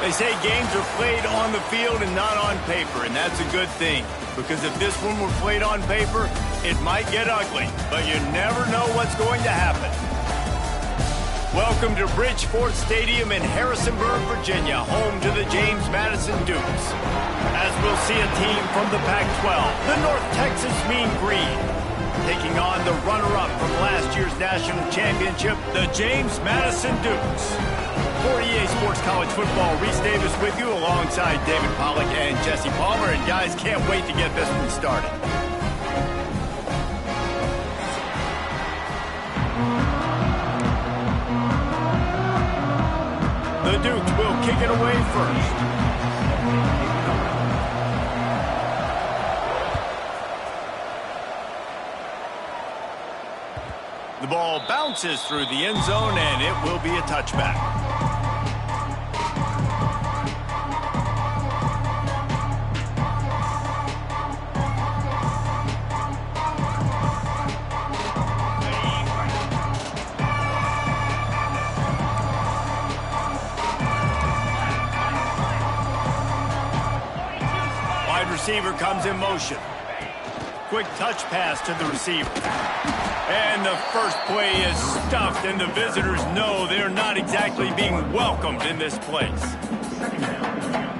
They say games are played on the field and not on paper, and that's a good thing. Because if this one were played on paper, it might get ugly, but you never know what's going to happen. Welcome to Bridgeport Stadium in Harrisonburg, Virginia, home to the James Madison Dukes. As we'll see a team from the Pac-12, the North Texas Mean Green, taking on the runner-up from last year's national championship, the James Madison Dukes. For EA Sports College Football, Reese Davis with you alongside David Pollack and Jesse Palmer. And guys, can't wait to get this one started. The Dukes will kick it away first. The ball bounces through the end zone, and it will be a touchback. Receiver comes in motion. Quick touch pass to the receiver. And the first play is stuffed, and the visitors know they're not exactly being welcomed in this place.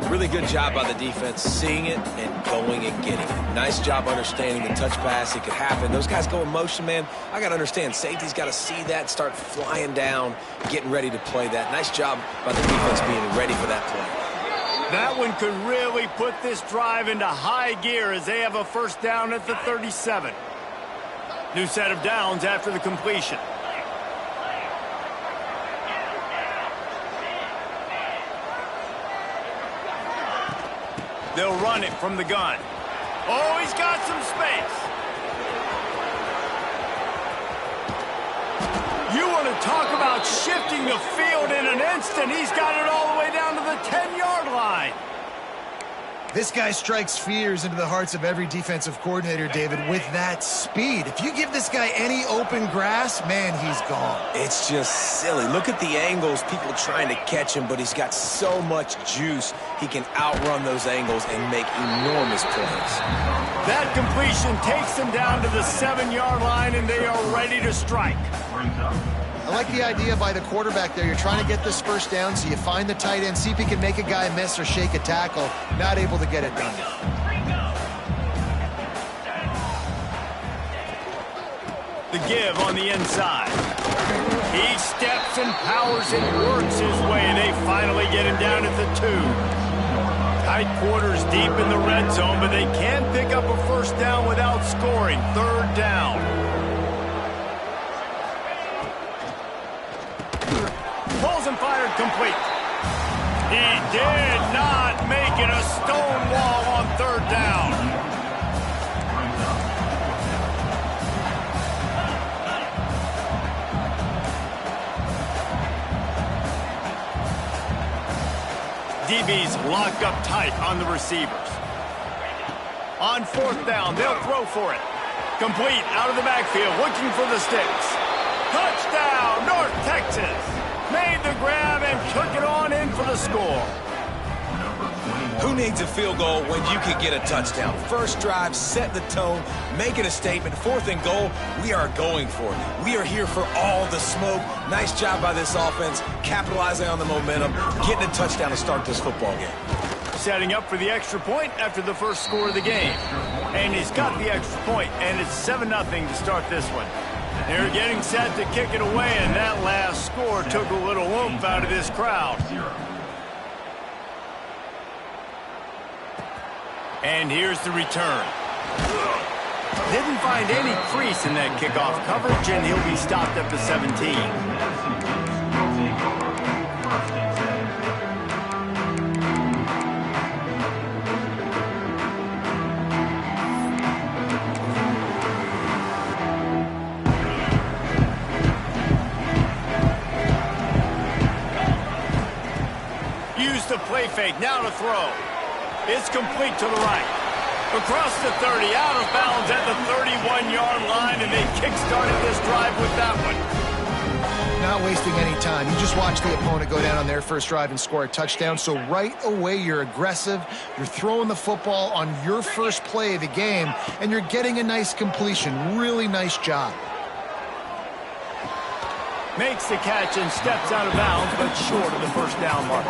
Really good job by the defense, seeing it and going and getting it. Nice job understanding the touch pass. It could happen. Those guys go in motion, man. I got to understand. Safety's got to see that, start flying down, getting ready to play that. Nice job by the defense being ready for that play. That one could really put this drive into high gear as they have a first down at the 37. New set of downs after the completion. They'll run it from the gun. Oh, he's got some space. You want to talk about shifting the field in an instant. He's got it all the way down to the 10-yard line. This guy strikes fears into the hearts of every defensive coordinator, David, with that speed. If you give this guy any open grass, man, he's gone. It's just silly. Look at the angles, people trying to catch him, but he's got so much juice. He can outrun those angles and make enormous plays. That completion takes them down to the 7-yard line, and they are ready to strike. I like the idea by the quarterback there. You're trying to get this first down, so you find the tight end, see if he can make a guy miss or shake a tackle. Not able to get it done. The give on the inside. He steps and powers and works his way. They finally get him down at the 2. Tight quarters deep in the red zone, but they can pick up a first down without scoring. 3rd down. Pulls and fired complete. He did not make it a stone wall on 3rd down. DB's locked up tight on the receivers. On 4th down, they'll throw for it. Complete out of the backfield, looking for the sticks. Touchdown, North Texas. Made the grab and took it on in for the score. Who needs a field goal when you can get a touchdown? First drive, set the tone, making a statement. 4th and goal, we are going for it. We are here for all the smoke. Nice job by this offense, capitalizing on the momentum, getting a touchdown to start this football game. Setting up for the extra point after the first score of the game. And he's got the extra point, and it's 7-0 to start this one. They're getting set to kick it away, and that last score took a little oomph out of this crowd. And here's the return. Didn't find any crease in that kickoff coverage, and he'll be stopped at the 17. The play fake, now to throw. It's complete to the right. Across the 30, out of bounds at the 31-yard line, and they kick-started this drive with that one. not wasting any time. You just watch the opponent go down on their first drive and score a touchdown. So right away, you're aggressive. You're throwing the football on your first play of the game, and you're getting a nice completion. Really nice job. Makes the catch and steps out of bounds, but short of the first down mark.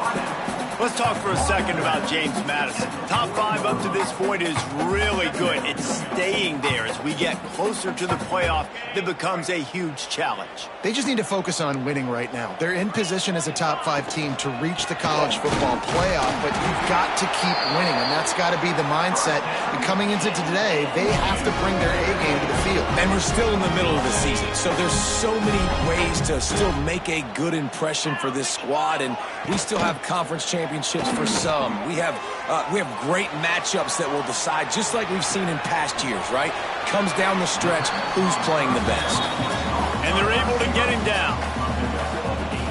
Let's talk for a second about James Madison. Top 5 up to this point is really good. It's staying there as we get closer to the playoff. That becomes a huge challenge. They just need to focus on winning right now. They're in position as a top 5 team to reach the college football playoff, but you've got to keep winning, and that's got to be the mindset. And coming into today, they have to bring their A game to the field. And we're still in the middle of the season, so there's so many ways to still make a good impression for this squad, and we still have conference championships for some. We have great matchups that will decide, just like we've seen in past years, right? Comes down the stretch, who's playing the best. And they're able to get him down.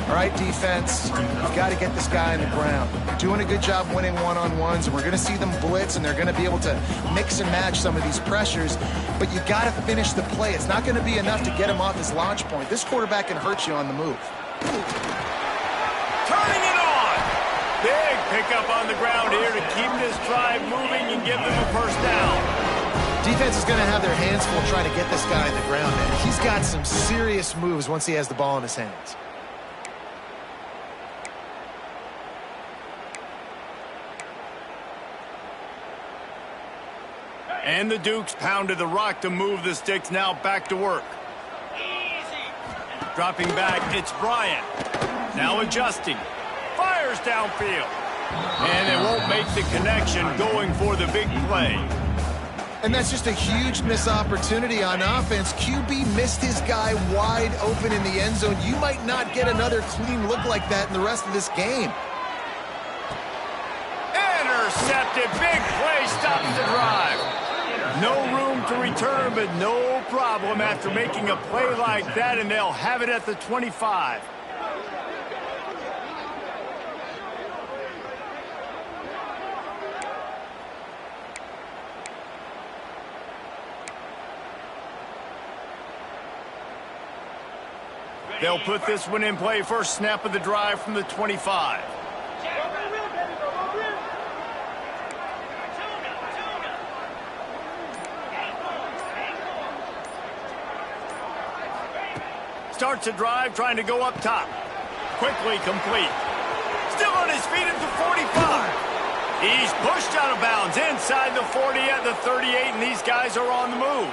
All right, defense, you've got to get this guy on the ground. You're doing a good job winning one-on-ones, and we're going to see them blitz, and they're going to be able to mix and match some of these pressures, but you got to finish the play. It's not going to be enough to get him off his launch point. This quarterback can hurt you on the move. Turning it on. Big pickup on the ground here to keep this drive moving and give them a first down. Defense is going to have their hands full trying to get this guy on the ground, man. He's got some serious moves once he has the ball in his hands. And the Dukes pounded the rock to move the sticks, now back to work. Dropping back, it's Bryant. Now adjusting. Fires downfield. And they won't make the connection going for the big play. And that's just a huge missed opportunity on offense. QB missed his guy wide open in the end zone. You might not get another clean look like that in the rest of this game. Intercepted. Big play stops the drive. No room to return, but no problem after making a play like that, and they'll have it at the 25. They'll put this one in play. First snap of the drive from the 25. Starts a drive, trying to go up top. Quickly complete. Still on his feet at the 45. He's pushed out of bounds inside the 40 at the 38, and these guys are on the move.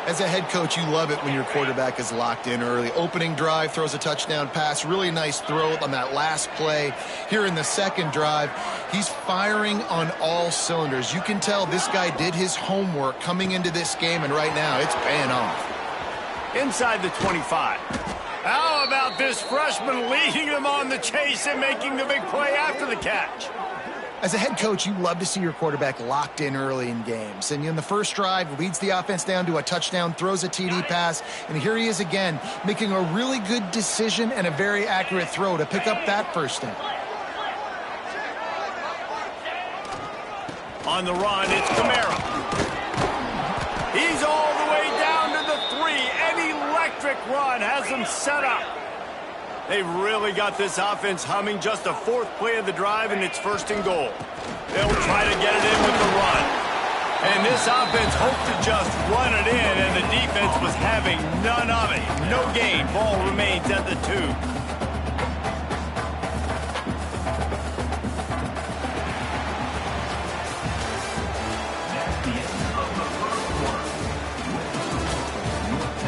As a head coach, you love it when your quarterback is locked in early. Opening drive, throws a touchdown pass. Really nice throw on that last play. Here in the second drive, he's firing on all cylinders. You can tell this guy did his homework coming into this game, and right now it's paying off. Inside the 25. How about this freshman leading them on the chase and making the big play after the catch? As a head coach, you love to see your quarterback locked in early in games. And in the first drive, leads the offense down to a touchdown, throws a TD pass, and here he is again, making a really good decision and a very accurate throw to pick up that first down. On the run, it's Kamara. He's all the way down to the 3. An electric run has them set up. They've really got this offense humming. Just a 4th play of the drive, and it's 1st and goal. They'll try to get it in with the run. And this offense hoped to just run it in, and the defense was having none of it. No gain. Ball remains at the 2.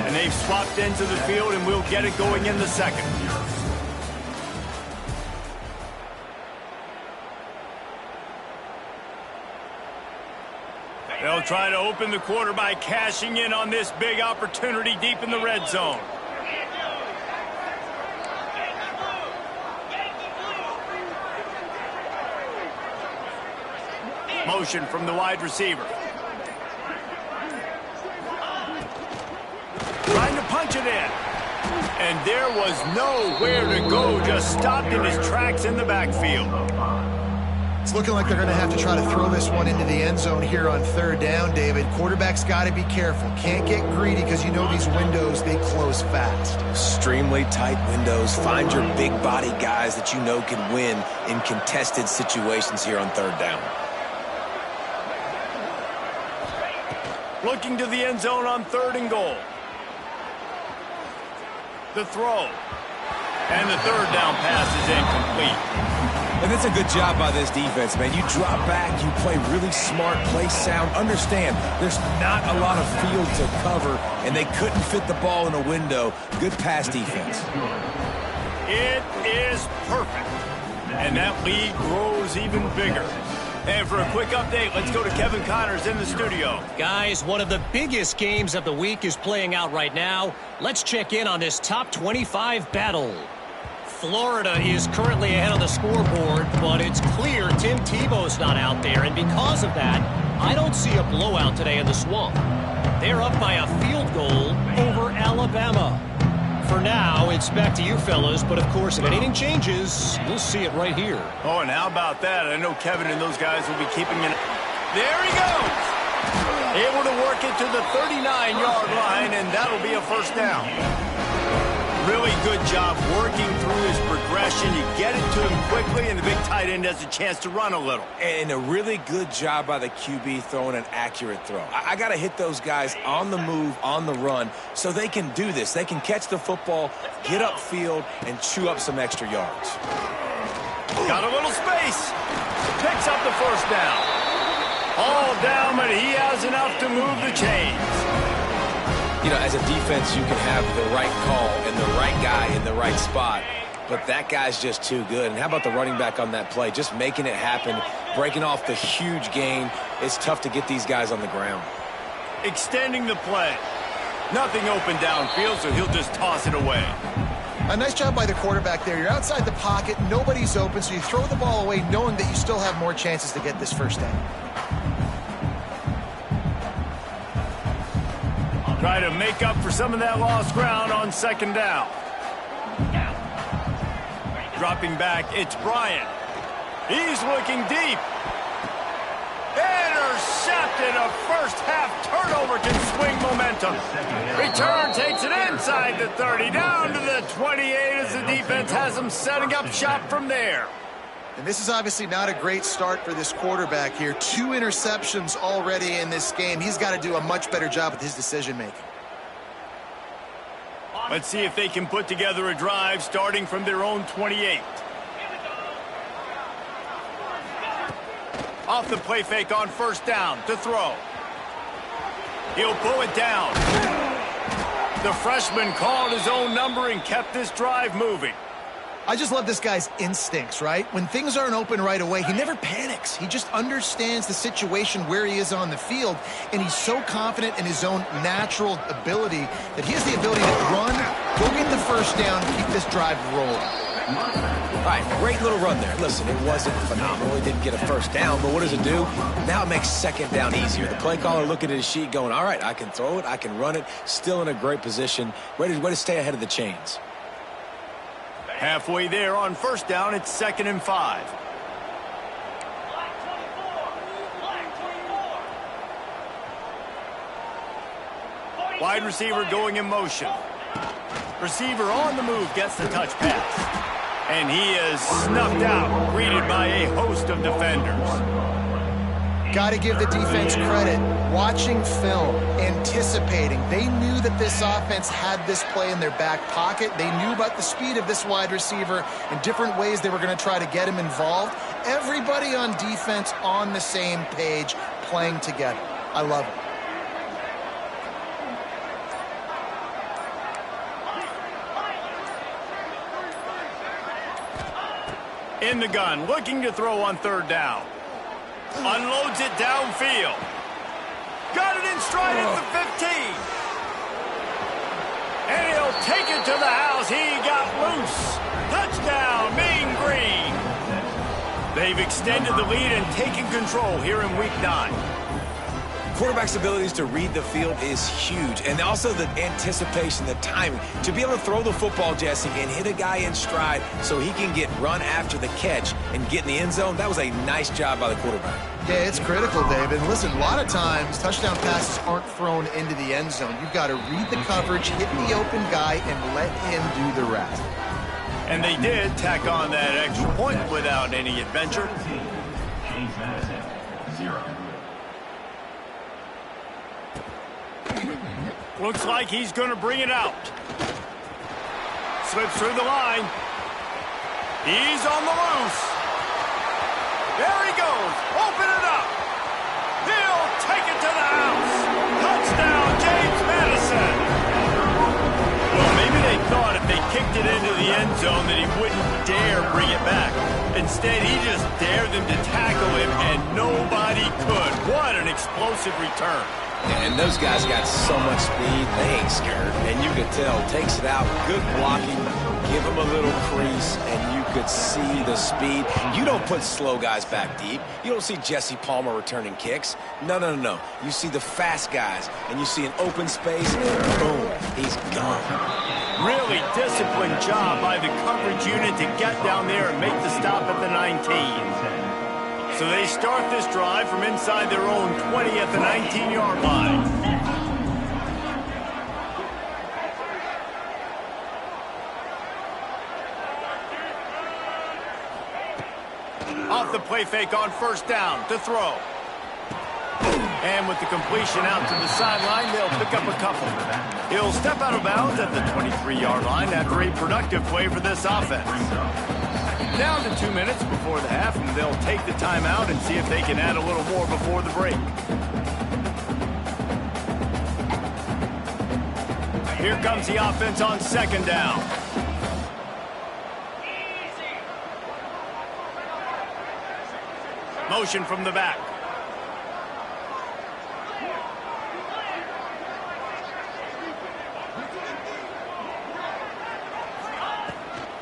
And they've swapped into the field, and we'll get it going in the second. They'll try to open the quarter by cashing in on this big opportunity deep in the red zone. Motion from the wide receiver. Trying to punch it in. And there was nowhere to go, just stopped in his tracks in the backfield. It's looking like they're going to have to try to throw this one into the end zone here on third down, David. Quarterback's got to be careful. Can't get greedy because you know these windows, they close fast. Extremely tight windows. Find your big body guys that you know can win in contested situations here on third down. Looking to the end zone on 3rd and goal. The throw. And the 3rd down pass is incomplete. And that's a good job by this defense, man. You drop back, you play really smart, play sound. Understand, there's not a lot of field to cover, and they couldn't fit the ball in a window. Good pass defense. It is perfect. And that lead grows even bigger. And for a quick update, let's go to Kevin Connors in the studio. Guys, one of the biggest games of the week is playing out right now. Let's check in on this top 25 battle. Florida is currently ahead on the scoreboard, but it's clear Tim Tebow's not out there, and because of that, I don't see a blowout today in the Swamp. They're up by a field goal over Alabama. For now, it's back to you fellas, but of course, if anything changes, you'll see it right here. Oh, and how about that? I know Kevin and those guys will be keeping it. There he goes! Able to work it to the 39-yard line, and that'll be a first down. Really good job working through his progression. You get it to him quickly, and the big tight end has a chance to run a little. And a really good job by the QB throwing an accurate throw. I got to hit those guys on the move, on the run, so they can do this. They can catch the football, get upfield, and chew up some extra yards. Got a little space. Picks up the first down. All down, but he has enough to move the chains. You know, as a defense, you can have the right call and the right guy in the right spot, but that guy's just too good. And how about the running back on that play? Just making it happen, breaking off the huge gain. It's tough to get these guys on the ground. Extending the play. Nothing open downfield, so he'll just toss it away. A nice job by the quarterback there. You're outside the pocket, nobody's open, so you throw the ball away knowing that you still have more chances to get this first down. Try to make up for some of that lost ground on 2nd down. Dropping back, it's Bryant. He's looking deep. Intercepted. A first-half turnover can swing momentum. Return takes it inside the 30, down to the 28 as the defense has them setting up shop from there. And this is obviously not a great start for this quarterback here. 2 interceptions already in this game. He's got to do a much better job with his decision-making. Let's see if they can put together a drive starting from their own 28. Off the play fake on 1st down to throw. He'll pull it down. The freshman called his own number and kept this drive moving. I just love this guy's instincts, right? When things aren't open right away, he never panics. He just understands the situation where he is on the field, and he's so confident in his own natural ability that he has the ability to run, go get the first down, keep this drive rolling. All right, great little run there. Listen, it wasn't phenomenal. He didn't get a first down, but what does it do? Now it makes 2nd down easier. The play caller looking at his sheet going, all right, I can throw it, I can run it, still in a great position, ready to stay ahead of the chains. Halfway there on 1st down, it's 2nd and 5. Wide receiver going in motion. Receiver on the move gets the touch pass. And he is snuffed out, greeted by a host of defenders. Got to give the defense credit. Watching film, anticipating. They knew that this offense had this play in their back pocket. They knew about the speed of this wide receiver and different ways they were going to try to get him involved. Everybody on defense on the same page, playing together. I love it. In the gun, looking to throw on 3rd down. Unloads it downfield. Got it in stride at the 15. And he'll take it to the house. He got loose. Touchdown, Mean Green. They've extended the lead and taken control here in Week 9. quarterback's abilities to read the field is huge, and also the anticipation, the timing. To be able to throw the football, Jesse, and hit a guy in stride so he can get run after the catch and get in the end zone, that was a nice job by the quarterback. Yeah, it's critical, David. Listen, a lot of times touchdown passes aren't thrown into the end zone. You've got to read the coverage, hit the open guy, and let him do the rest. And they did tack on that extra point without any adventure. James Madison, 0. Looks like he's going to bring it out. Slips through the line. He's on the loose. There he goes. Open it up. He'll take it to the house. Touchdown, James Madison. Well, maybe they thought if they kicked it into the end zone that he wouldn't dare bring it back. Instead, he just dared them to tackle him, and nobody could. What an explosive return. And those guys got so much speed, they ain't scared. And you could tell, takes it out, good blocking, give him a little crease, and you could see the speed. You don't put slow guys back deep. You don't see Jesse Palmer returning kicks. No. You see the fast guys, and you see an open space, and boom, he's gone. Really disciplined job by the coverage unit to get down there and make the stop at the 19. So they start this drive from inside their own 20 at the 19-yard line. Off the play fake on first down to throw. And with the completion out to the sideline, they'll pick up a couple. He'll step out of bounds at the 23-yard line after a productive play for this offense. Down to 2 minutes before the half, and they'll take the timeout and see if they can add a little more before the break. Here comes the offense on second down. Motion from the back.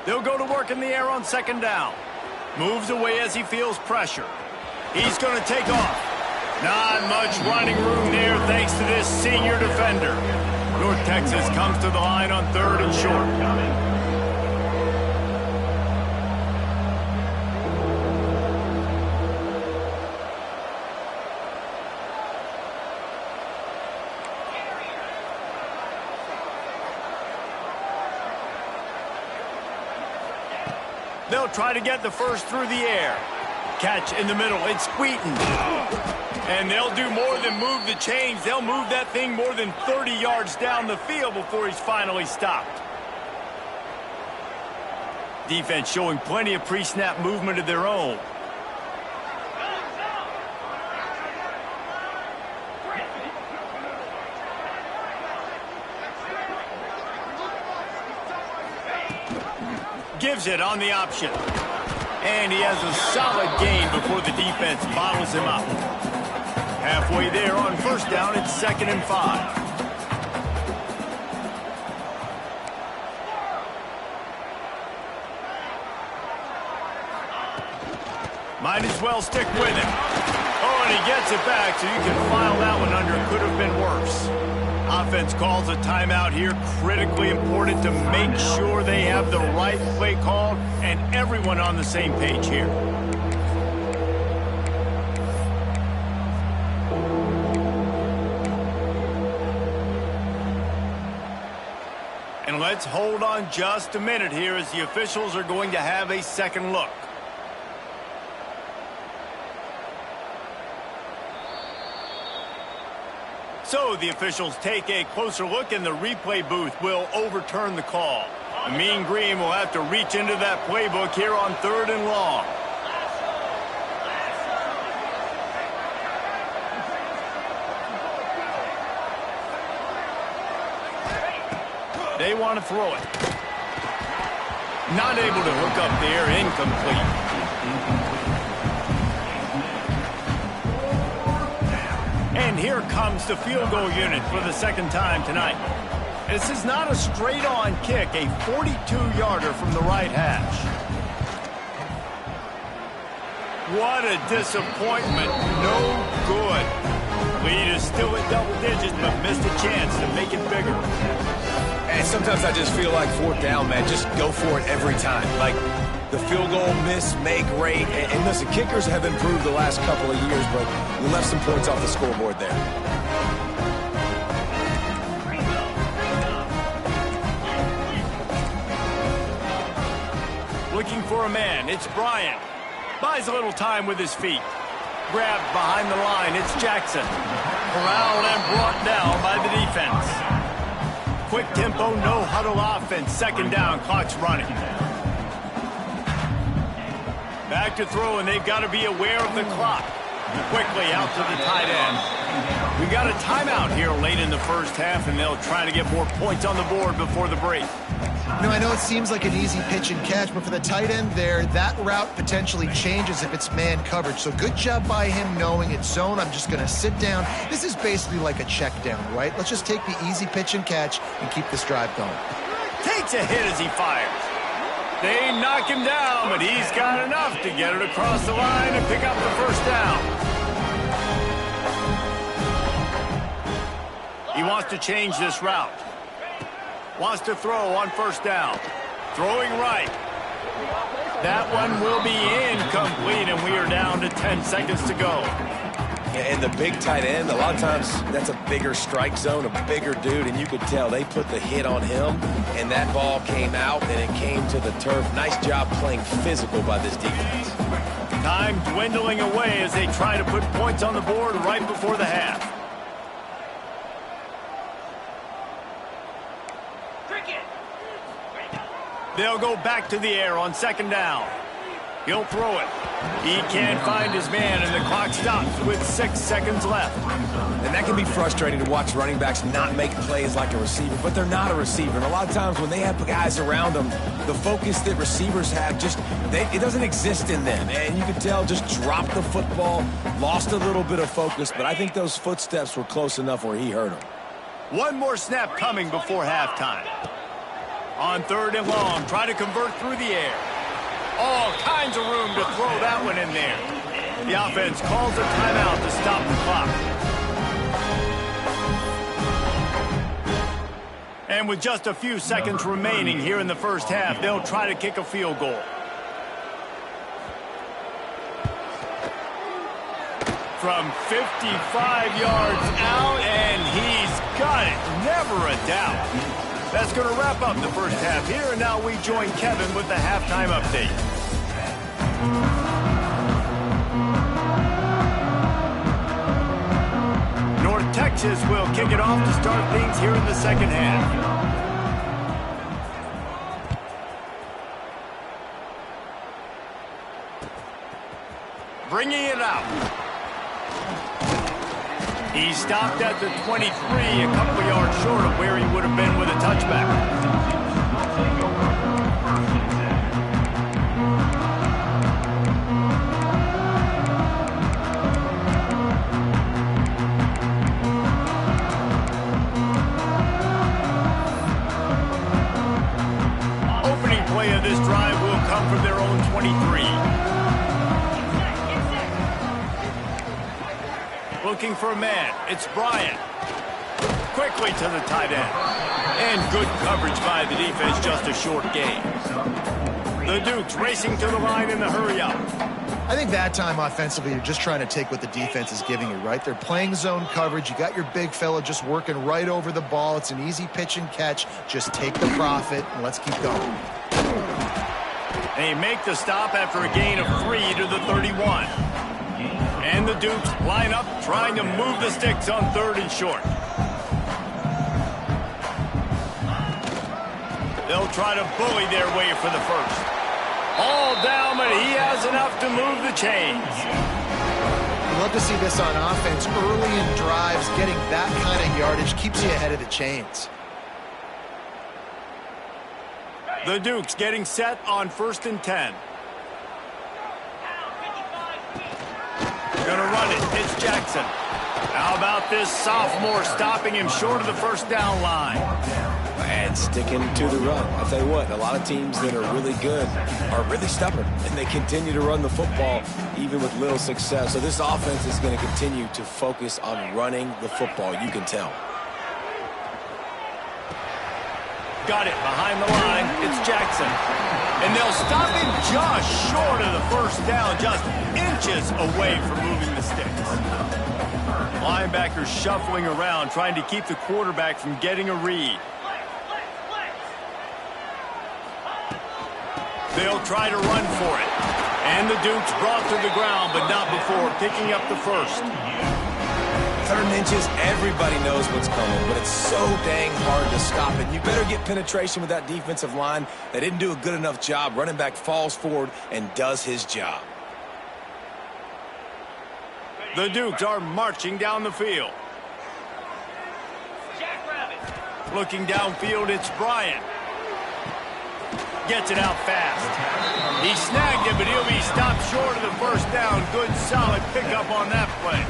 They'll go to work in the air on second down. Moves away as he feels pressure. He's going to take off. Not much running room there thanks to this senior defender. North Texas comes to the line on third and short. They'll try to get the first through the air. Catch in the middle. It's Wheaton. And they'll do more than move the chains. They'll move that thing more than 30 yards down the field before he's finally stopped. Defense showing plenty of pre-snap movement of their own. Gives it on the option. And he has a solid gain before the defense bottles him up. Halfway there on first down, it's 2nd and 5. Might as well stick with him. Oh, and he gets it back, so you can file that one under. Could have been worse. Offense calls a timeout here. Critically important to make sure they have the right play called and everyone on the same page here. And let's hold on just a minute here as the officials are going to have a second look. So the officials take a closer look, and the replay booth will overturn the call. The Mean Green will have to reach into that playbook here on 3rd and long. They want to throw it. Not able to hook up there, incomplete. And here comes the field goal unit for the second time tonight. This is not a straight-on kick, a 42-yarder from the right hash. What a disappointment. No good. Lead is still at double digits, but missed a chance to make it bigger. And sometimes I just feel like fourth down, man, just go for it every time. Like the field goal miss, make rate. And listen, kickers have improved the last couple of years, but we left some points off the scoreboard there. Looking for a man, it's Bryant. Buys a little time with his feet. Grabbed behind the line, it's Jackson. Corralled and brought down by the defense. Quick tempo, no huddle offense. Second down, clock's running. Back to throw, and they've got to be aware of the clock. Quickly out to the tight end. We got a timeout here late in the first half, and they'll try to get more points on the board before the break. I know it seems like an easy pitch and catch, but for the tight end there, that route potentially changes if it's man coverage. So good job by him knowing it's zone. I'm just going to sit down. This is basically like a check down, right? Let's just take the easy pitch and catch and keep this drive going. Takes a hit as he fires. They knock him down, but he's got enough to get it across the line and pick up the first down. He wants to change this route. Wants to throw on first down. Throwing right. That one will be incomplete, and we are down to 10 seconds to go. And the big tight end, a lot of times that's a bigger strike zone, a bigger dude, and you could tell they put the hit on him, and that ball came out, and it came to the turf. Nice job playing physical by this defense. Time dwindling away as they try to put points on the board right before the half. They'll go back to the air on second down. He'll throw it. He can't find his man, and the clock stops with 6 seconds left. And that can be frustrating to watch running backs not make plays like a receiver, but they're not a receiver. And a lot of times when they have guys around them, the focus that receivers have it doesn't exist in them. And you can tell just dropped the football, lost a little bit of focus, but I think those footsteps were close enough where he hurt him. One more snap coming before halftime. On third and long, try to convert through the air. All kinds of room to throw that one in there. The offense calls a timeout to stop the clock. And with just a few seconds remaining here in the first half, they'll try to kick a field goal. From 55 yards out, and he's got it. Never a doubt. That's going to wrap up the first half here, and now we join Kevin with the halftime update. North Texas will kick it off to start things here in the second half. Bringing it out. He stopped at the 23, a couple yards short of where he would have been with a touchback. Opening play of this drive will come from their own 23. Looking for a man. It's Bryant. Quickly to the tight end. And good coverage by the defense, just a short gain. The Dukes racing to the line in the hurry-up. I think that time offensively, you're just trying to take what the defense is giving you, right? They're playing zone coverage. You got your big fella just working right over the ball. It's an easy pitch and catch. Just take the profit, and let's keep going. They make the stop after a gain of 3 to the 31. And the Dukes line up, trying to move the sticks on third and short. They'll try to bully their way for the first. All down, but he has enough to move the chains. You love to see this on offense. Early in drives, getting that kind of yardage keeps you ahead of the chains. The Dukes getting set on 1st and 10. Gonna run it. It's Jackson. How about this sophomore stopping him short of the first down line? And sticking to the run. I'll tell you what, a lot of teams that are really good are really stubborn, and they continue to run the football even with little success. So this offense is going to continue to focus on running the football. You can tell. Got it behind the line. It's Jackson. And they'll stop him just short of the first down, just inches away from moving the sticks. Linebackers shuffling around, trying to keep the quarterback from getting a read. They'll try to run for it. And the Dukes brought to the ground, but not before picking up the first. 3rd and inches, everybody knows what's coming, but it's so dang hard to stop it. You better get penetration with that defensive line. They didn't do a good enough job. Running back falls forward and does his job. The Dukes are marching down the field. Looking downfield, it's Bryant. Gets it out fast. He snagged it, but he'll be stopped short of the first down. Good, solid pickup on that play.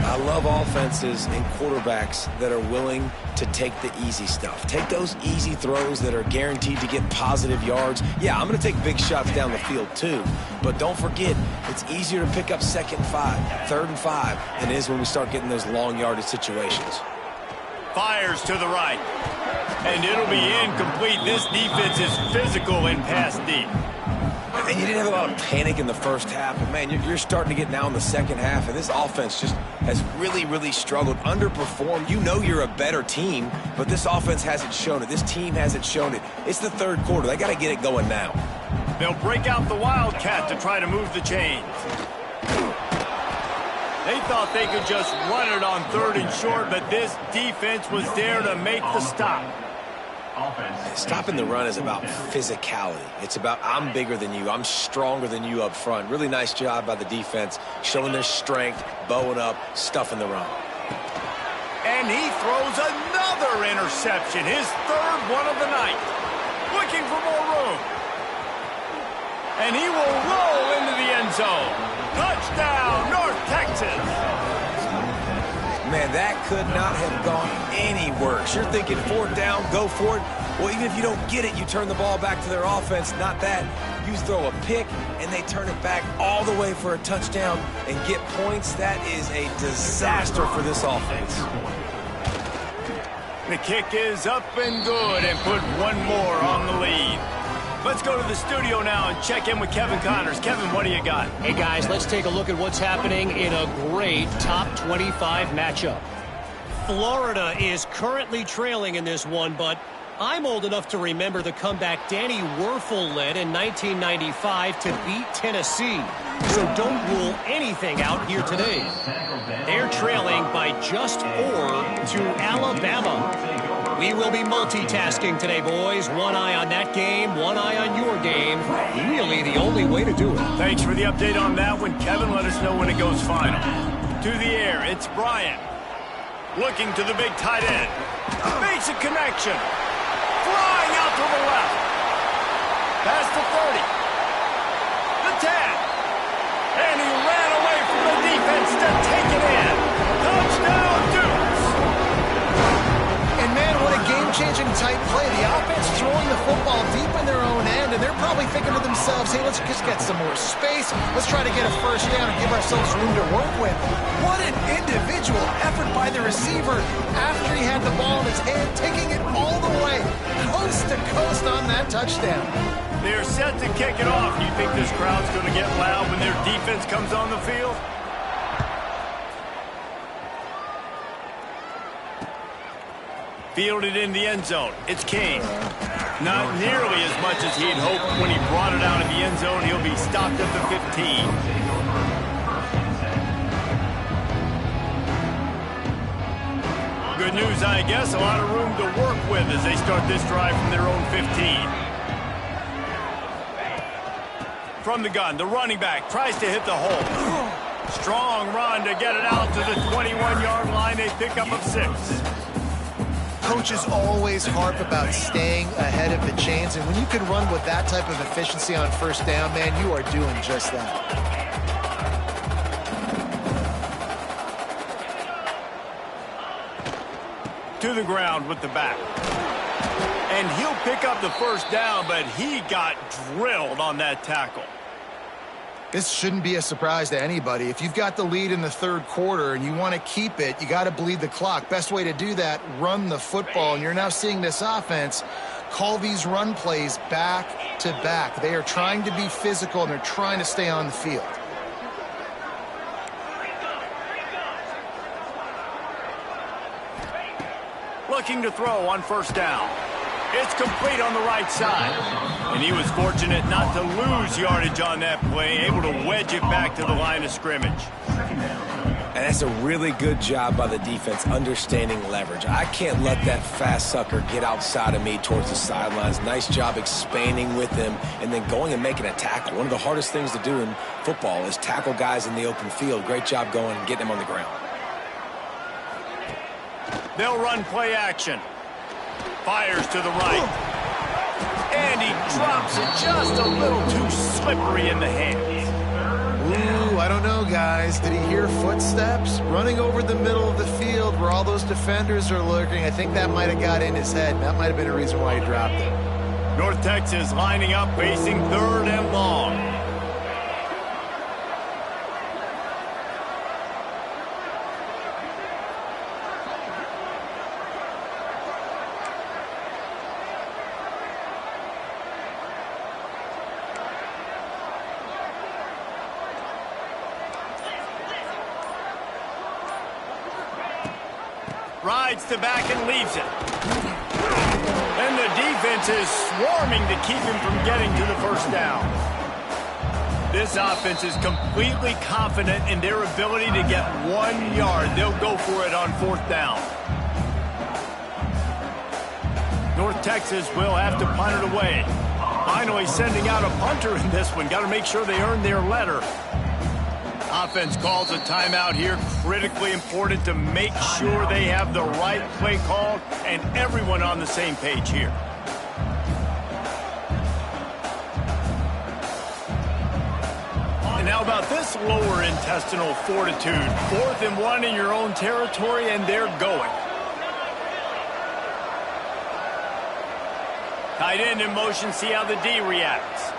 I love offenses and quarterbacks that are willing to take the easy stuff. Take those easy throws that are guaranteed to get positive yards. Yeah, I'm going to take big shots down the field too. But don't forget, it's easier to pick up 2nd and 5, 3rd and 5 than it is when we start getting those long yardage situations. Fires to the right. And it'll be incomplete. This defense is physical in pass deep. And you didn't have a lot of panic in the first half, but man, you're starting to get now in the second half, and this offense just has really, really struggled, underperformed. You know you're a better team, but this offense hasn't shown it. This team hasn't shown it. It's the 3rd quarter. They got to get it going now. They'll break out the Wildcat to try to move the chains. They thought they could just run it on 3rd and short, but this defense was there to make the stop. Stopping the run is about physicality. It's about I'm bigger than you. I'm stronger than you up front. Really nice job by the defense, showing their strength, bowing up, stuffing the run. And he throws another interception, his 3rd one of the night. Looking for more room. And he will roll into the end zone. Touchdown, North Texas. Man, that could not have gone any worse. You're thinking 4th down, go for it. Well, even if you don't get it, you turn the ball back to their offense. Not that. You throw a pick, and they turn it back all the way for a touchdown and get points. That is a disaster for this offense. The kick is up and good and put one more on the lead. Let's go to the studio now and check in with Kevin Connors. Kevin, what do you got? Hey, guys, let's take a look at what's happening in a great top 25 matchup. Florida is currently trailing in this one, but I'm old enough to remember the comeback Danny Werfel led in 1995 to beat Tennessee. So don't rule anything out here today. They're trailing by just 4 to Alabama. We will be multitasking today, boys. One eye on that game, one eye on your game. Really the only way to do it. Thanks for the update on that one, Kevin. Let us know when it goes final. To the air, it's Bryant. Looking to the big tight end. Makes a connection. Flying out to the left. Past the 30. The 10. And he ran away from the defense to take it in. Touchdown, Dukes. And man, what a game-changing type play. The offense throwing the football deep in their own end, and they're probably thinking to themselves, hey, let's just get some more space. Let's try to get a first down and give ourselves room to work with. What an individual effort by the receiver after he had the ball in his hand, taking it all the way, coast to coast on that touchdown. They're set to kick it off. Do you think this crowd's going to get loud when their defense comes on the field? Fielded in the end zone. It's King. Not nearly as much as he'd hoped when he brought it out of the end zone. He'll be stopped at the 15. Good news, I guess. A lot of room to work with as they start this drive from their own 15. From the gun, the running back tries to hit the hole. Strong run to get it out to the 21-yard line. They pick up of 6. Coaches always harp about staying ahead of the chains, and when you can run with that type of efficiency on first down, man, you are doing just that. to the ground with the back. And he'll pick up the first down, but he got drilled on that tackle. This shouldn't be a surprise to anybody. If you've got the lead in the third quarter and you want to keep it, you got to bleed the clock. Best way to do that, run the football. And you're now seeing this offense call these run plays back to back. They are trying to be physical, and they're trying to stay on the field. Looking to throw on first down. It's complete on the right side. And he was fortunate not to lose yardage on that play, able to wedge it back to the line of scrimmage. And that's a really good job by the defense, understanding leverage. I can't let that fast sucker get outside of me towards the sidelines. Nice job expanding with him and then going and making a tackle. One of the hardest things to do in football is tackle guys in the open field. Great job going and getting them on the ground. They'll run play action. Fires to the right. And he drops it just a little too slippery in the hands. Ooh, I don't know, guys. Did he hear footsteps? Running over the middle of the field where all those defenders are lurking. I think that might have got in his head. That might have been a reason why he dropped it. North Texas lining up, facing third and long. Rides to back and leaves it. And the defense is swarming to keep him from getting to the first down. This offense is completely confident in their ability to get 1 yard. They'll go for it on fourth down. North Texas will have to punt it away. Finally sending out a punter in this one. Got to make sure they earn their letter. Offense calls a timeout here. Critically important to make sure they have the right play call and everyone on the same page here. And now about this lower intestinal fortitude. 4th and 1 in your own territory, and they're going. Tight end in motion, see how the D reacts.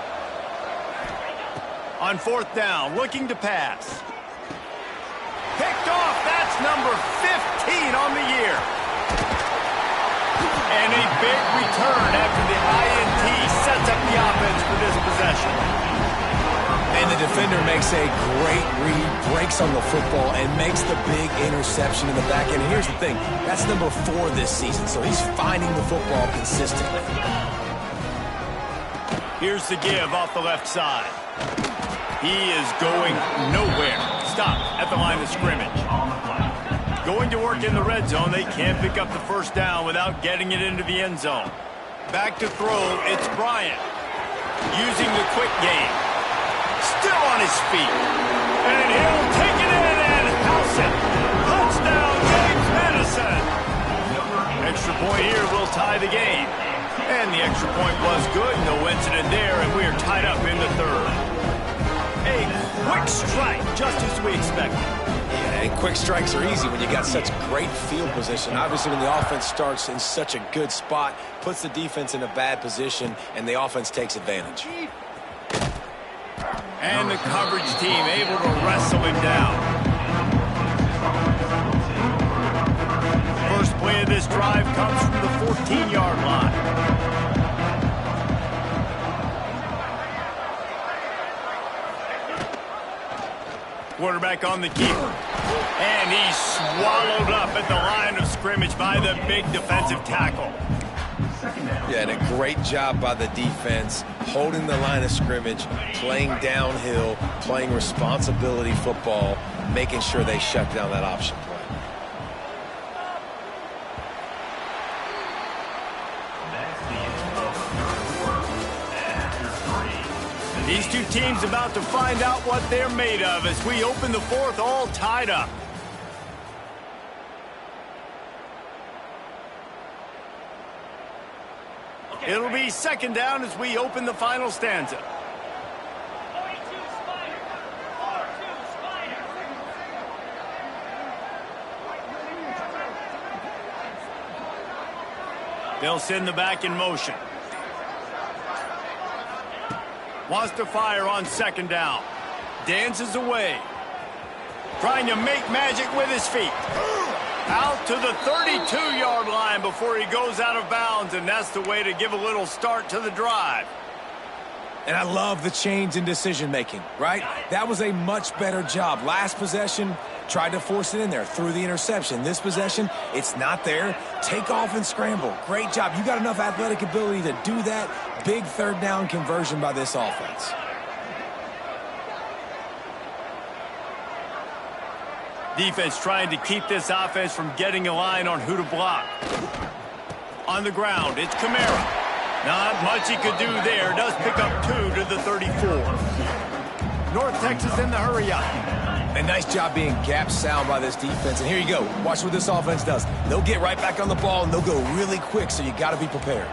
On fourth down, looking to pass. Picked off, that's number 15 on the year. And a big return after the INT sets up the offense for this possession. And the defender makes a great read, breaks on the football, and makes the big interception in the back end. And here's the thing, that's number 4 this season, so he's finding the football consistently. Here's the give off the left side. He is going nowhere. Stop at the line of scrimmage. Going to work in the red zone. They can't pick up the first down without getting it into the end zone. Back to throw, it's Bryant. Using the quick game. Still on his feet. And he'll take it in and house it. Touchdown, James Madison. Extra point here will tie the game. And the extra point was good. No incident there, and we are tied up in the third. A quick strike, just as we expected. Yeah, and quick strikes are easy when you got such great field position. Obviously, when the offense starts in such a good spot, puts the defense in a bad position, and the offense takes advantage. And the coverage team able to wrestle him down. First play of this drive comes from the 14-yard line. Quarterback on the keeper. And he's swallowed up at the line of scrimmage by the big defensive tackle. Yeah, and a great job by the defense, holding the line of scrimmage, playing downhill, playing responsibility football, making sure they shut down that option play. These two teams about to find out what they're made of as we open the fourth, all tied up. It'll be second down as we open the final stanza. They'll send the back in motion. Wants to fire on second down. Dances away. Trying to make magic with his feet. Out to the 32-yard line before he goes out of bounds, and that's the way to give a little start to the drive. And I love the change in decision-making, right? That was a much better job. Last possession, tried to force it in there, threw the interception. This possession, it's not there. Take off and scramble. Great job. You got enough athletic ability to do that. Big third down conversion by this offense. Defense trying to keep this offense from getting a line on who to block. On the ground, it's Kamara. Not much he could do there. Does pick up 2 to the 34. North Texas in the hurry up. A nice job being gap sound by this defense. And here you go. Watch what this offense does. They'll get right back on the ball, and they'll go really quick, so you got to be prepared.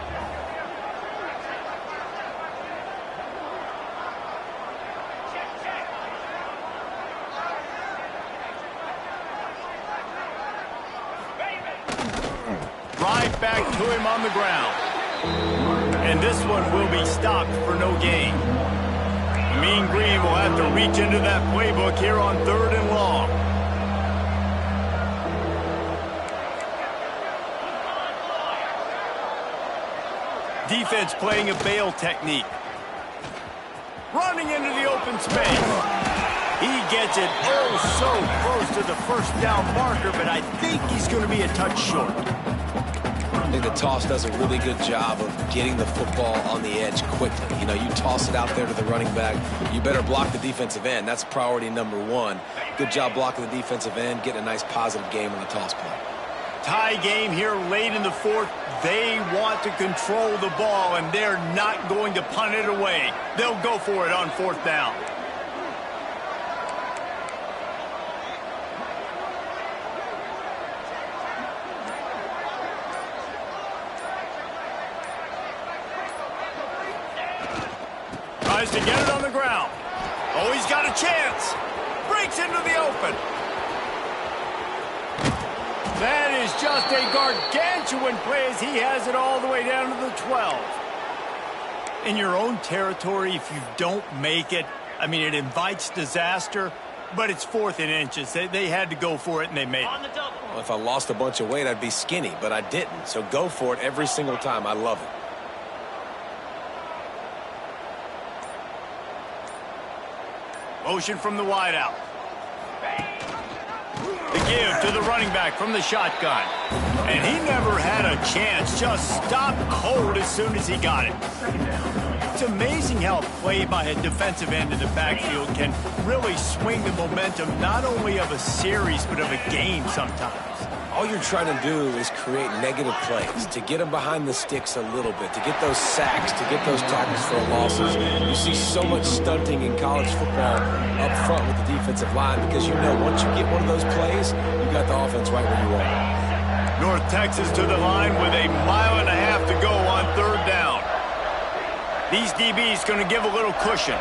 Right back to him on the ground. And this one will be stopped for no gain. Mean Green will have to reach into that playbook here on 3rd and long. Defense playing a bail technique. Running into the open space. He gets it oh so close to the first down marker, but I think he's going to be a touch short. I think the toss does a really good job of getting the football on the edge quickly. You know, you toss it out there to the running back, you better block the defensive end. That's priority number 1. Good job blocking the defensive end, getting a nice positive game on the toss play. Tie game here late in the 4th. They want to control the ball, and they're not going to punt it away. They'll go for it on 4th down. Tries to get it on the ground. Oh, he's got a chance. Breaks into the open. That is just a gargantuan play as he has it all the way down to the 12. In your own territory, if you don't make it, I mean, it invites disaster, but it's 4th and inches. They had to go for it, and they made it. Well, if I lost a bunch of weight, I'd be skinny, but I didn't. So go for it every single time. I love it. Motion from the wideout. The give to the running back from the shotgun. And he never had a chance. Just stopped cold as soon as he got it. It's amazing how a play by a defensive end in the backfield can really swing the momentum not only of a series but of a game sometimes. All you're trying to do is create negative plays, to get them behind the sticks a little bit, to get those sacks, to get those tackles for losses. You see so much stunting in college football up front with the defensive line because you know once you get one of those plays, you got the offense right where you want. North Texas to the line with 1.5 miles to go on 3rd down. These DBs going to give a little cushion.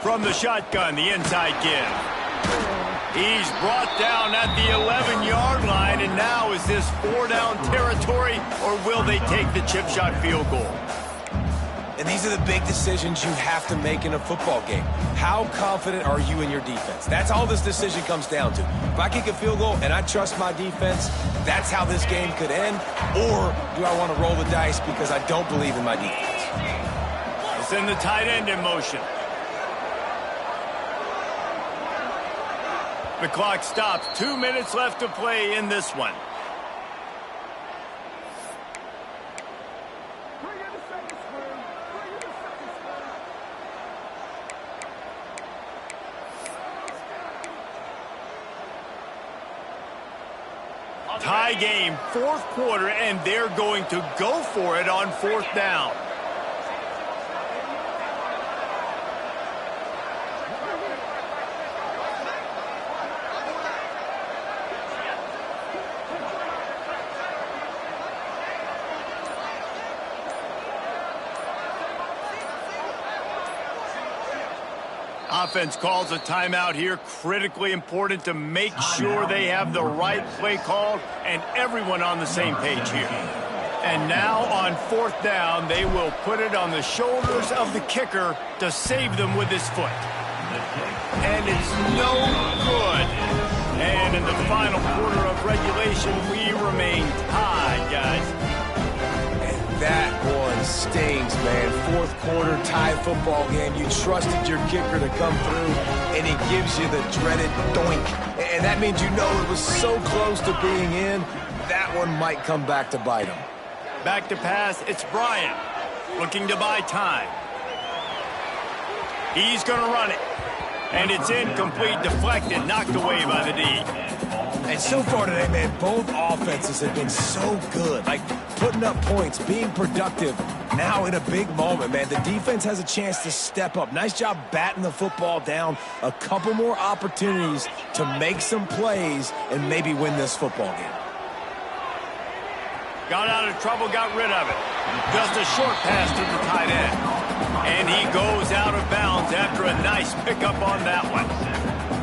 From the shotgun, the inside give. He's brought down at the 11-yard line, and now is this 4-down territory, or will they take the chip shot field goal? And these are the big decisions you have to make in a football game. How confident are you in your defense? That's all this decision comes down to. If I kick a field goal and I trust my defense, that's how this game could end. Or do I want to roll the dice because I don't believe in my defense? They'll send the tight end in motion. The clock stops. 2 minutes left to play in this one. Tie game, 4th quarter, and they're going to go for it on 4th down. Offense calls a timeout here. Critically important to make sure they have the right play called and everyone on the same page here. And now on 4th down, they will put it on the shoulders of the kicker to save them with his foot. And it's no good. And in the final quarter of regulation, we remain tied, guys. And that one stings, man. 4th quarter tie football game. You trusted your kicker to come through, and he gives you the dreaded doink. And that means you know it was so close to being in, that one might come back to bite him. Back to pass, it's Bryant, looking to buy time. He's going to run it. And it's incomplete, deflected, knocked away by the D. And so far today, man, both offenses have been so good. Like, putting up points, being productive. Now in a big moment, man, the defense has a chance to step up. Nice job batting the football down. A couple more opportunities to make some plays and maybe win this football game. Got out of trouble, got rid of it. Just a short pass to the tight end. And he goes out of bounds after a nice pickup on that one.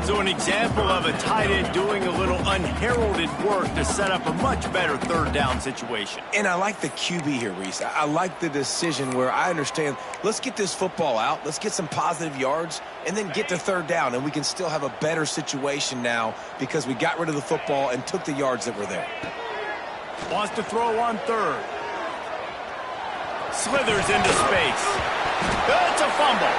So an example of a tight end doing a little unheralded work to set up a much better 3rd down situation. And I like the QB here, Reese. I like the decision where I understand, let's get this football out, let's get some positive yards, and then get to 3rd down, and we can still have a better situation now because we got rid of the football and took the yards that were there. Wants to throw on 3rd. Slithers into space. That's a fumble.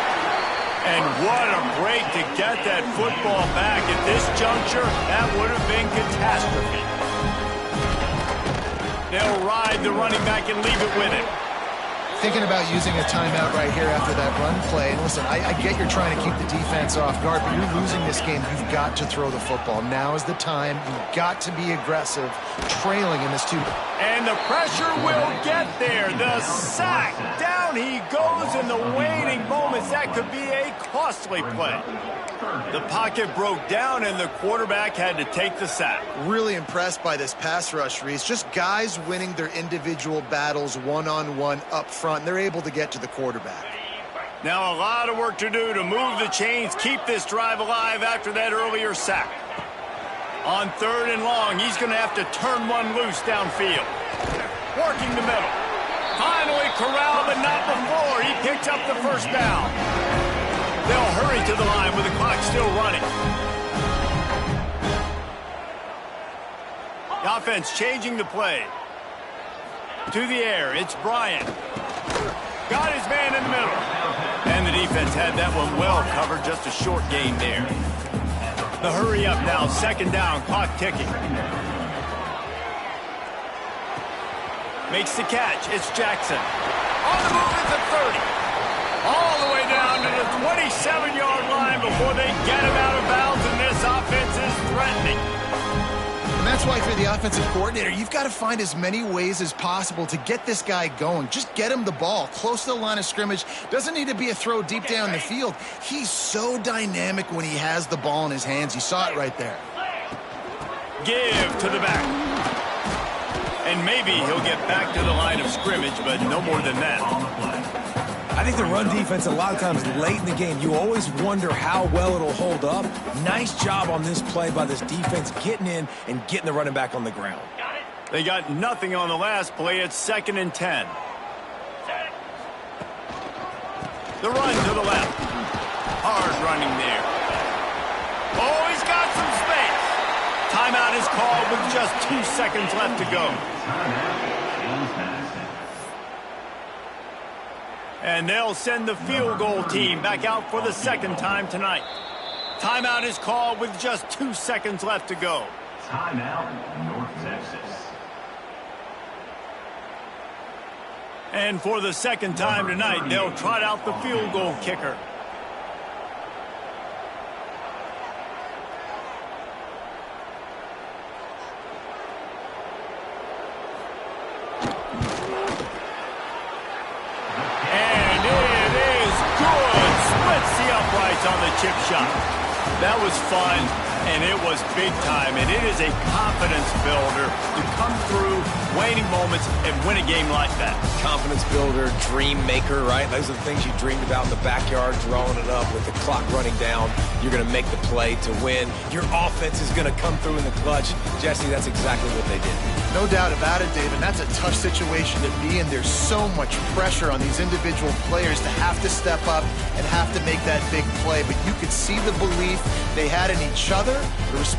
And what a break to get that football back at this juncture. That would have been catastrophe. They'll ride the running back and leave it with him. Thinking about using a timeout right here after that run play. And listen, I get you're trying to keep the defense off guard, but you're losing this game. You've got to throw the football. Now is the time. You've got to be aggressive, trailing in this 2. And the pressure will get there. The sack. Down he goes in the waning moments. That could be a costly play. The pocket broke down, and the quarterback had to take the sack. Really impressed by this pass rush, Reese. Just guys winning their individual battles one-on-one up front. They're able to get to the quarterback. Now a lot of work to do to move the chains, keep this drive alive after that earlier sack. On 3rd and long, he's going to have to turn one loose downfield. Working the middle. Finally corralled, but not before. He picks up the 1st down. They'll hurry to the line with the clock still running. The offense changing the play. To the air, it's Bryant. Got his man in the middle. And the defense had that one well covered, just a short gain there. The hurry up now, 2nd down, clock ticking. Makes the catch, it's Jackson. On the move at the 30. All the way down to the 27-yard line before they get him out of bounds, and this offense is threatening. And that's why for the offensive coordinator, you've got to find as many ways as possible to get this guy going. Just get him the ball close to the line of scrimmage. Doesn't need to be a throw deep down the field. He's so dynamic when he has the ball in his hands. You saw it right there. Give to the back. And maybe he'll get back to the line of scrimmage, but no more than that. I think the run defense, a lot of times late in the game, you always wonder how well it'll hold up. Nice job on this play by this defense, getting in and getting the running back on the ground. They got nothing on the last play. It's 2nd and 10. The run to the left. Hard running there. Oh, he's got some space. Timeout is called with just 2 seconds left to go. And they'll send the field goal team back out for the 2nd time tonight. Timeout is called with just 2 seconds left to go. Timeout, North Texas. And for the 2nd time tonight, they'll trot out the field goal kicker. On the chip shot. That was fun, and it was big time, and it is a confidence builder to come through waning moments and win a game like that. Confidence builder, dream maker, right? Those are the things you dreamed about in the backyard, drawing it up with the clock running down. You're going to make the play to win. Your offense is going to come through in the clutch. Jesse, that's exactly what they did. No doubt about it, Dave, and that's a tough situation to be in. There's so much pressure on these individual players to have to step up and have to make that big play, but you could see the belief they had in each other, the respect